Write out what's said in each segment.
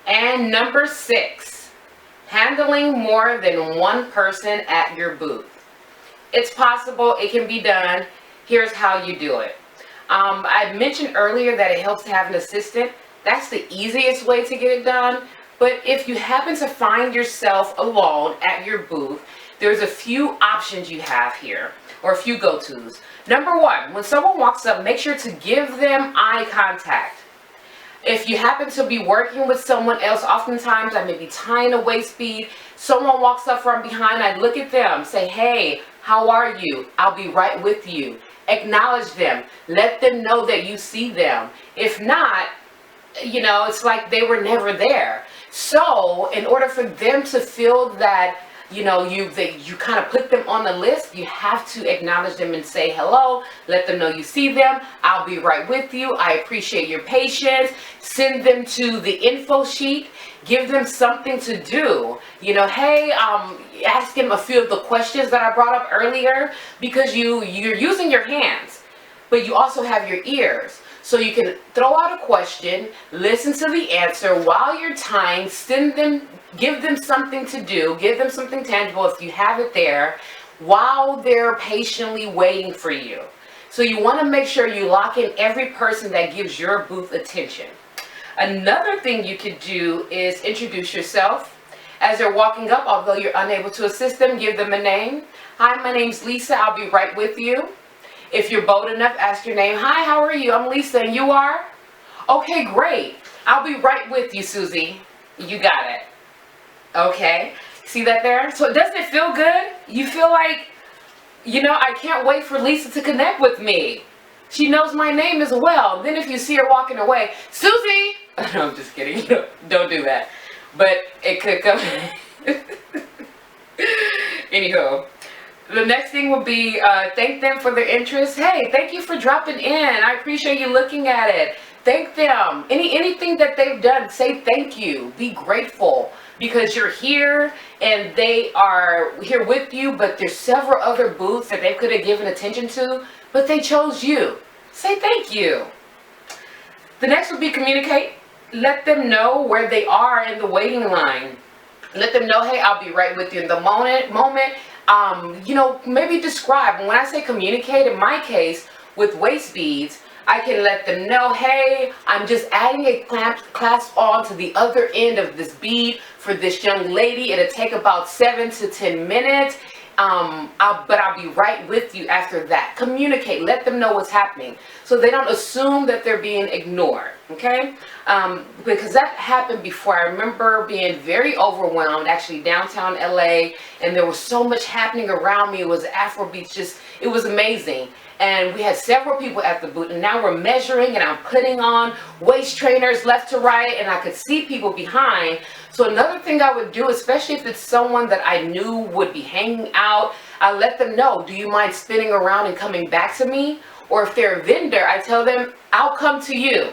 And number 6, handling more than one person at your booth. It's possible, it can be done. Here's how you do it. I mentioned earlier that it helps to have an assistant. That's the easiest way to get it done. But if you happen to find yourself alone at your booth, there's a few options you have here, or a few go-tos. Number 1, when someone walks up, make sure to give them eye contact. If you happen to be working with someone else, oftentimes I may be tying a waist bead, someone walks up from behind, I look at them, say, hey, how are you? I'll be right with you. Acknowledge them. Let them know that you see them. If not, you know, it's like they were never there. So in order for them to feel that, you know, you kind of put them on the list, you have to acknowledge them and say hello, let them know you see them, I'll be right with you, I appreciate your patience, send them to the info sheet, give them something to do. You know, hey, ask them a few of the questions that I brought up earlier, because you're using your hands, but you also have your ears. So you can throw out a question, listen to the answer while you're tying, send them, give them something to do, give them something tangible if you have it there, while they're patiently waiting for you. So you want to make sure you lock in every person that gives your booth attention. Another thing you could do is introduce yourself. As they're walking up, although you're unable to assist them, give them a name. Hi, my name's Lisa, I'll be right with you. If you're bold enough, ask your name. Hi, how are you? I'm Lisa, and you are? Okay, great. I'll be right with you, Susie. You got it. Okay, see that there? So doesn't it feel good? You feel like, you know, I can't wait for Lisa to connect with me. She knows my name as well. Then if you see her walking away, Susie! No, I'm just kidding. Don't do that. But it could come. Anyhow. The next thing will be thank them for their interest. Hey, thank you for dropping in. I appreciate you looking at it. Thank them. Anything that they've done, say thank you. Be grateful because you're here and they are here with you, but there's several other booths that they could have given attention to, but they chose you. Say thank you. The next would be communicate. Let them know where they are in the waiting line. Let them know, hey, I'll be right with you in the moment. You know, maybe describe. When I say communicate, in my case, with waist beads, I can let them know, hey, I'm just adding a clasp on to the other end of this bead for this young lady. It'll take about 7 to 10 minutes. But I'll be right with you after that. Communicate. Let them know what's happening so they don't assume that they're being ignored. Okay? Because that happened before. I remember being very overwhelmed, actually downtown LA, and there was so much happening around me. It was Afrobeats, just, it was amazing. And we had several people at the booth, and now we're measuring, and I'm putting on waist trainers left to right, and I could see people behind. So another thing I would do, especially if it's someone that I knew would be hanging out, I let them know, do you mind spinning around and coming back to me? Or if they're a vendor, I tell them, I'll come to you.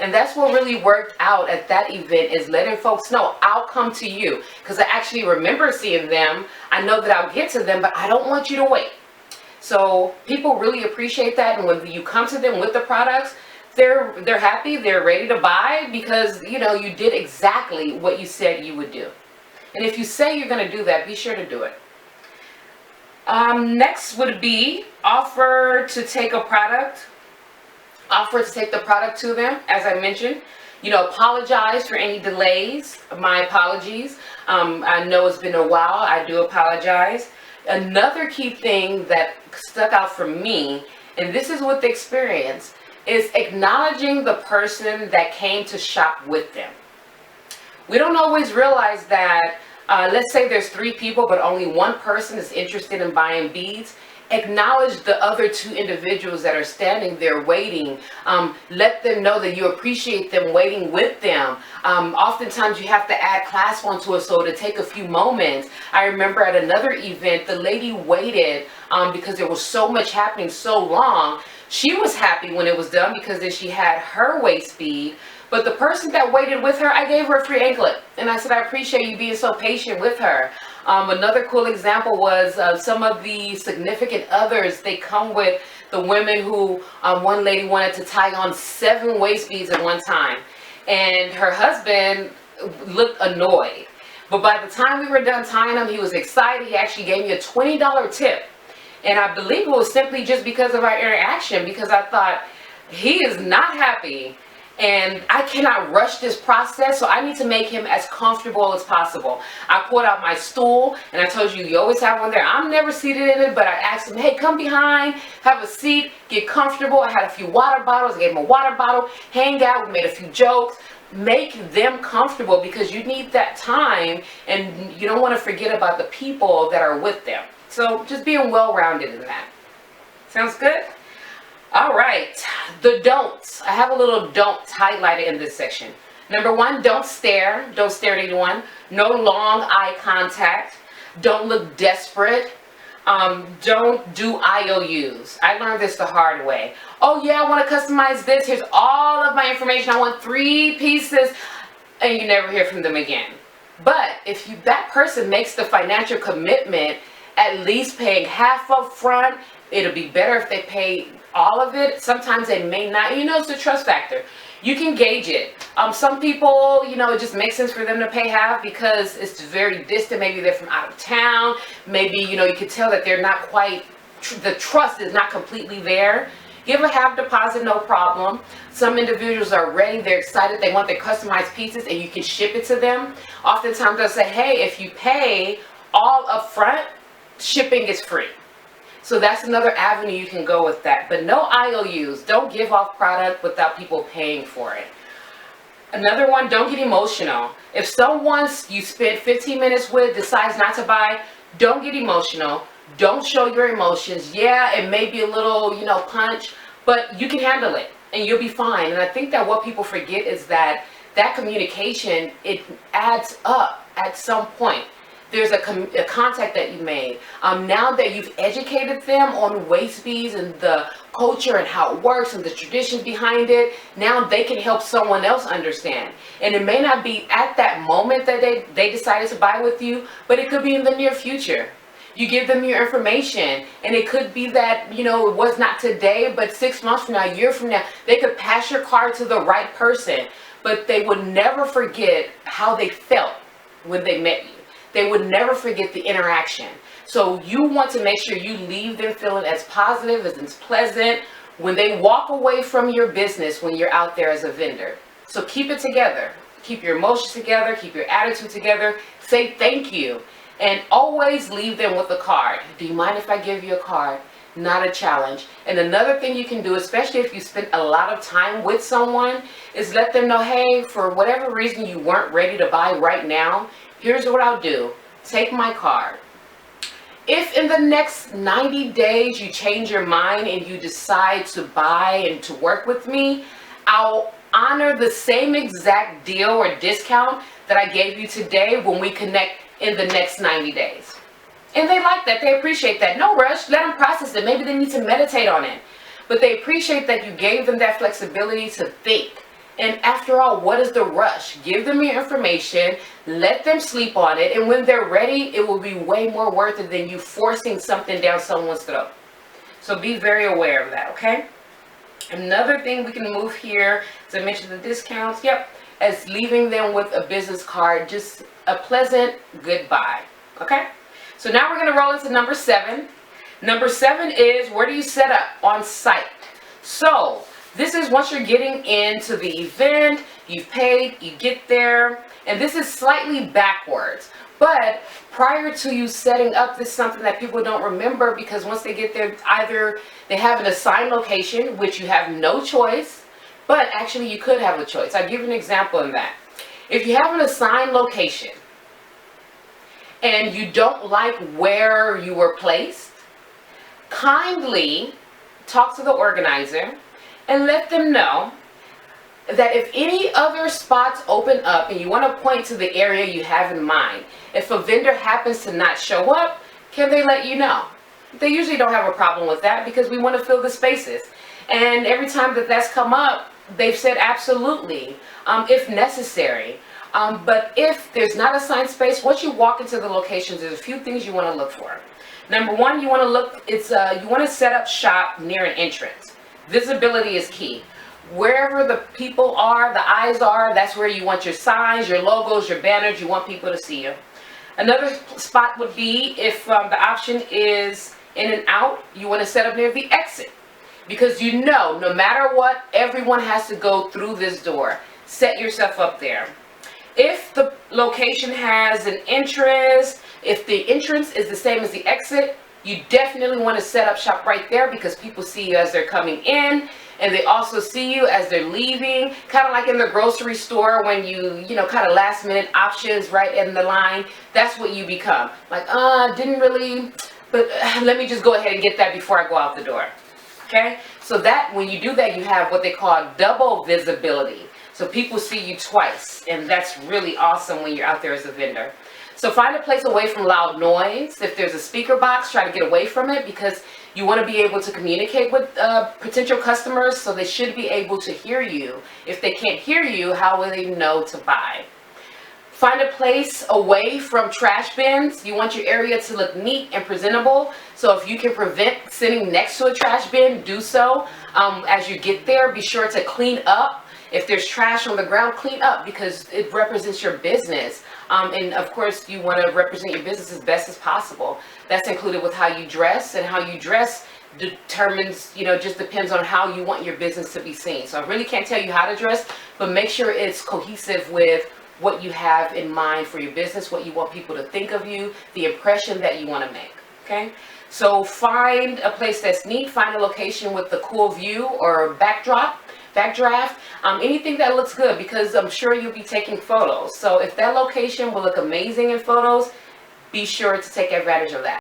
And that's what really worked out at that event, is letting folks know, I'll come to you. Because I actually remember seeing them. I know that I'll get to them, but I don't want you to wait. So people really appreciate that, and when you come to them with the products, they're happy, they're ready to buy, because you know you did exactly what you said you would do. And if you say you're going to do that, be sure to do it. Next would be offer to take the product to them. As I mentioned, you know, apologize for any delays. My apologies. I know it's been a while. I do apologize. Another key thing that stuck out for me, and this is with the experience, is acknowledging the person that came to shop with them. We don't always realize that, let's say there's 3 people, but only one person is interested in buying beads. Acknowledge the other 2 individuals that are standing there waiting. Let them know that you appreciate them waiting with them. Oftentimes you have to add clasp onto it, so it'll take a few moments. I remember at another event, the lady waited because there was so much happening so long. She was happy when it was done because then she had her waist bead. But the person that waited with her, I gave her a free anklet. And I said, I appreciate you being so patient with her. Another cool example was some of the significant others. They come with the women who, one lady wanted to tie on 7 waist beads at one time. And her husband looked annoyed. But by the time we were done tying him, he was excited. He actually gave me a $20 tip. And I believe it was simply just because of our interaction, because I thought, he is not happy and I cannot rush this process, so I need to make him as comfortable as possible. I pulled out my stool, and I told you always have one there. I'm never seated in it, but I asked him, hey, come behind, have a seat, get comfortable. I had a few water bottles. I gave him a water bottle, hang out, we made a few jokes. Make them comfortable, because you need that time, and you don't want to forget about the people that are with them. So just being well-rounded in that. Sounds good? All right, the don'ts. I have a little don'ts highlighted in this section. Number one, don't stare. Don't stare at anyone. No long eye contact. Don't look desperate. Don't do IOUs. I learned this the hard way. Oh yeah, I want to customize this. Here's all of my information. I want 3 pieces. And you never hear from them again. But if that person makes the financial commitment, at least paying half up front, it'll be better if they pay all of it. Sometimes they may not. You know, it's a trust factor. You can gauge it. Some people, you know, it just makes sense for them to pay half because it's very distant. Maybe they're from out of town. Maybe, you know, you can tell that they're not quite, the trust is not completely there. Give a half deposit, no problem. Some individuals are ready, they're excited, they want their customized pieces, and you can ship it to them. Oftentimes they'll say, hey, if you pay all up front, shipping is free. So that's another avenue you can go with that. But no IOUs. Don't give off product without people paying for it. Another one, don't get emotional. If someone you spent 15 minutes with decides not to buy, don't get emotional. Don't show your emotions. Yeah, it may be a little, you know, punch, but you can handle it and you'll be fine. And I think that what people forget is that communication, it adds up at some point. There's a contact that you made. Now that you've educated them on Waistbeads and the culture and how it works and the traditions behind it, now they can help someone else understand. And it may not be at that moment that they decided to buy with you, but it could be in the near future. You give them your information, and it could be that, you know, it was not today, but 6 months from now, a year from now, they could pass your card to the right person, but they would never forget how they felt when they met you. They would never forget the interaction. So you want to make sure you leave them feeling as positive, as pleasant when they walk away from your business when you're out there as a vendor. So keep it together. Keep your emotions together. Keep your attitude together. Say thank you. And always leave them with a card. Do you mind if I give you a card? Not a challenge. And another thing you can do, especially if you spend a lot of time with someone, is let them know, hey, for whatever reason you weren't ready to buy right now, here's what I'll do. Take my card. If in the next 90 days you change your mind and you decide to buy and to work with me, I'll honor the same exact deal or discount that I gave you today when we connect in the next 90 days. And they like that. They appreciate that. No rush. Let them process it. Maybe they need to meditate on it. But they appreciate that you gave them that flexibility to think. And after all, what is the rush? Give them your information. Let them sleep on it. And when they're ready, it will be way more worth it than you forcing something down someone's throat. So be very aware of that, okay? Another thing we can move here, as I mentioned the discounts, yep, as leaving them with a business card, just a pleasant goodbye, okay? So now we're going to roll into number 7. Number 7 is, where do you set up on site? So this is once you're getting into the event, you've paid, you get there, and this is slightly backwards. But prior to you setting up, this is something that people don't remember, because once they get there, either they have an assigned location, which you have no choice, but actually you could have a choice. I'll give you an example in that. If you have an assigned location and you don't like where you were placed, kindly talk to the organizer and let them know that if any other spots open up and you want to point to the area you have in mind, if a vendor happens to not show up, can they let you know? They usually don't have a problem with that, because we want to fill the spaces. And every time that that's come up, they've said absolutely, if necessary. But if there's not assigned space, once you walk into the locations, there's a few things you want to look for. Number one, you want to look, you want to set up shop near an entrance. Visibility is key. wherever the people are, the eyes are, that's where you want your signs, your logos, your banners. You want people to see you. Another spot would be if the option is in and out, you want to set up near the exit. Because you know, no matter what, everyone has to go through this door. Set yourself up there. If the location has an entrance, if the entrance is the same as the exit, you definitely want to set up shop right there, because people see you as they're coming in, and they also see you as they're leaving. Kind of like in the grocery store when you kind of last minute options right in the line. That's what you become. Like, didn't really, but let me just go ahead and get that before I go out the door. Okay? So that, when you do that, you have what they call double visibility. So people see you twice, and that's really awesome when you're out there as a vendor. So find a place away from loud noise. If there's a speaker box, try to get away from it, because you want to be able to communicate with potential customers, so they should be able to hear you. If they can't hear you, how will they know to buy? Find a place away from trash bins. You want your area to look neat and presentable. So if you can prevent sitting next to a trash bin, do so. As you get there, be sure to clean up. If there's trash on the ground, clean up, because it represents your business. And of course, you want to represent your business as best as possible. That's included with how you dress, and how you dress determines, just depends on how you want your business to be seen. So I really can't tell you how to dress, but make sure it's cohesive with what you have in mind for your business, what you want people to think of you, the impression that you want to make. Okay? So find a place that's neat, find a location with a cool view or backdraft, anything that looks good, because I'm sure you'll be taking photos. So if that location will look amazing in photos, be sure to take advantage of that.